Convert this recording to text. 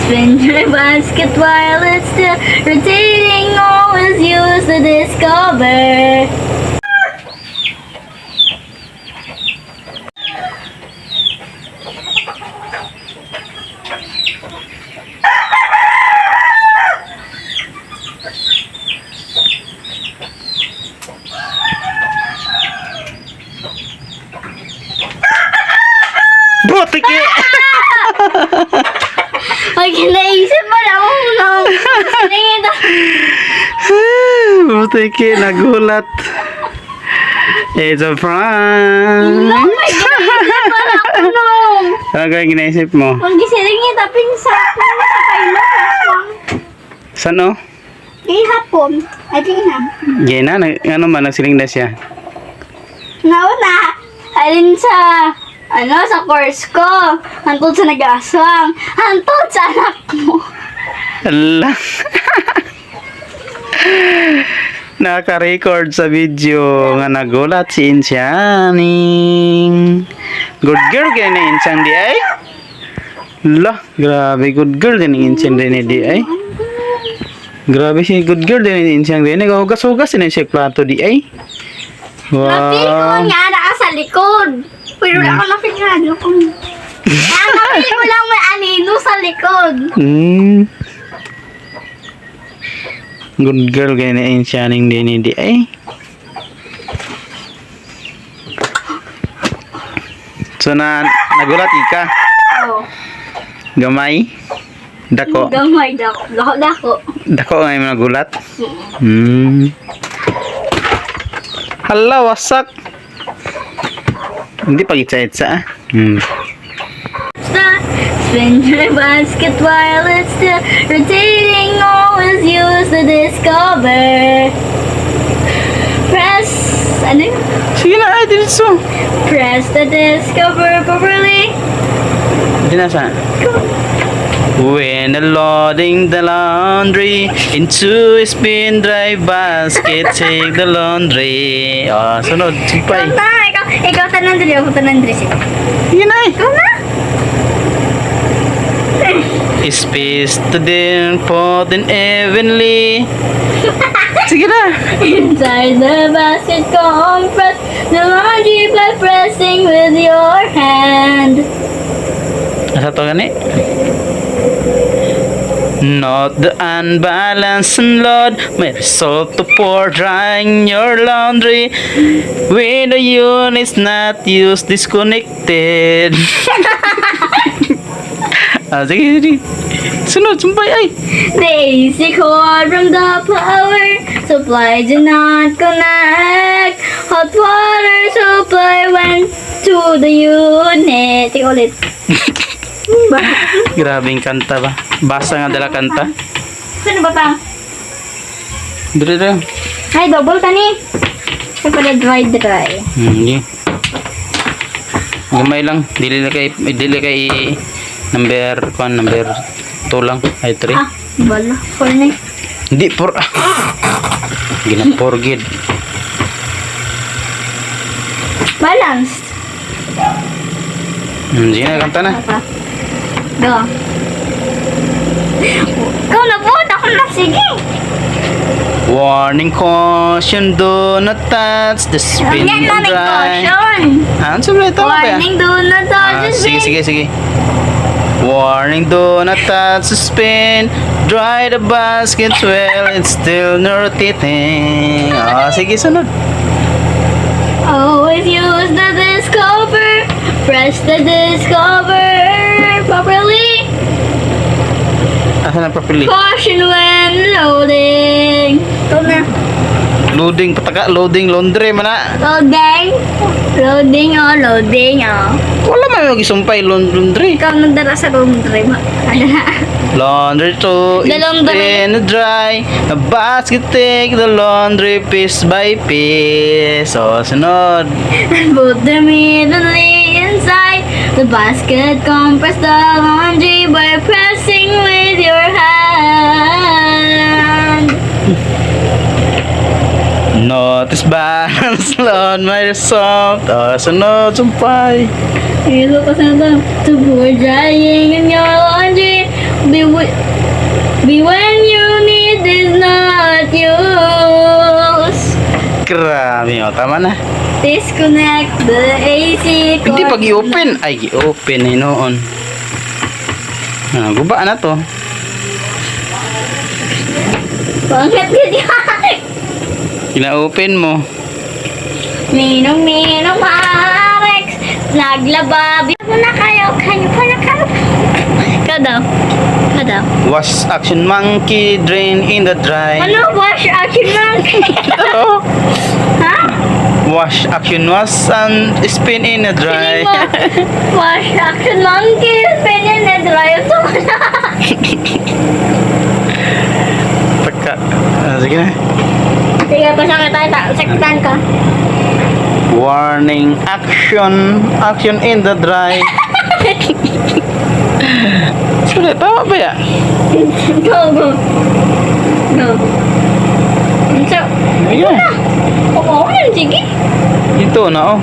Spin your basket while it's still rotating. Always use the discover. Butik eh! Ay, naisip mo lang ako. Tingin ito. Butik eh, nagulat. It's a prank! Oh my God, naisip mo lang ako nung. Ano kaya ginaisip mo? Ang gisiling niya, taping sa pilot. Saan o? Eh, hapon. Ay, tingnan. Gina, ano man, nagsiling na siya. Nauna, alin sa, sa course ko. Hantod sa nag-aswang. Hantod sa anak mo. Ala. Naka-record sa video nga nagulat si Insyaning. Good girl kaya na Insyang di ay. Lah, grabe good girl din ang Insyang din di ay. Grabe si good girl din ang Insyang din. Nagahugas-hugas din siya plato di ay. Napili ko Wow. nga na sa likod. Pero ako napilado ko. Napili ko lang may anino sa likod. Good girl kaya na Insyaning din di ay. So nagulat ika. Oh. Gamay. Dako. Gamay dako. Dako. Dako nga yung nagulat. Hala, wasak. Hindi pa itsa-itsa. Stop. Spin your basket while it's still rotating. Always use the discover. Press. Ano yun? Sige na, ay, dito. Press the discover properly. Hindi na saan. When loading the laundry into a spin dry basket, take the laundry. Oh, sunod. Simpay. Ikaw tanandri, ako tanandri siya. Sige na eh. Ikaw na. Space to them, put in evenly. Sige na. Inside the basket, compress the laundry by pressing with your hand. Asa to gani? Not the unbalanced load may result to pour drying your laundry when the unit's not used, disconnected. Sige, sige. Sunod, sumpay ay. The AC cord from the power supply did not connect. Hot water supply went to the unit. Tingnan ulit. Grabing kanta ba? Basa nga dala kanta. Saan ba pa? Dito. Ay, double ka ni. Kaya pala dry. Hindi. Gamay lang. Dili kay number 2 lang. Ay 3. Ah, bala. 4 na. Hindi, 4. Gina 4 gid. Balanced. Sige na, kanta na. Apa? Do. Ikaw na po. Ako na. Sige. Warning caution, do not touch the spin Yan na may dry. caution. Ano sabi ito? Warning, do not touch the Sige, spin. sige. Warning, do not touch the spin. Dry the basket well, it's still rotating. Sige, sunod. Always use the discover. Press the discover properly. Asa na papili? Caution when loading. Ito na. Loading, pataka, loading, laundry, mana. Loading. Loading. Wala man yung isumpay, laundry. Ikaw nagdala sa laundry mo. Laundry to The laundry. in dry. A basket take the laundry piece by piece. So, sunod. Put them immediately inside the basket. Compress the laundry by pressing with your hand. Notice balance load my result. Sunod, sumpay. Ito ka sa to pour drying in your laundry be when you need is not use. Grabe, o. Tama na. Disconnect the AC cord. Hindi pag i-open. Ay, i-open eh noon. Guba na to. Bakit ganyan? Kina-open mo. Minong Marex, naglaba. Ano na kayo? Kayo pa na kayo. Kada. Wash action monkey, drain in the dry. Ano? Wash action monkey? Oh. Ha? Wash action wash and spin in the dry. Piling mo, wash action monkey, spin in the dry. Ito ko na. Taka. Sige na. Sige, pasang tayo. Saktan ka. Warning action. Action in the dry. Sulit. Tama ba ya? Go. So, Sige na. oo, sige. Ito na oh.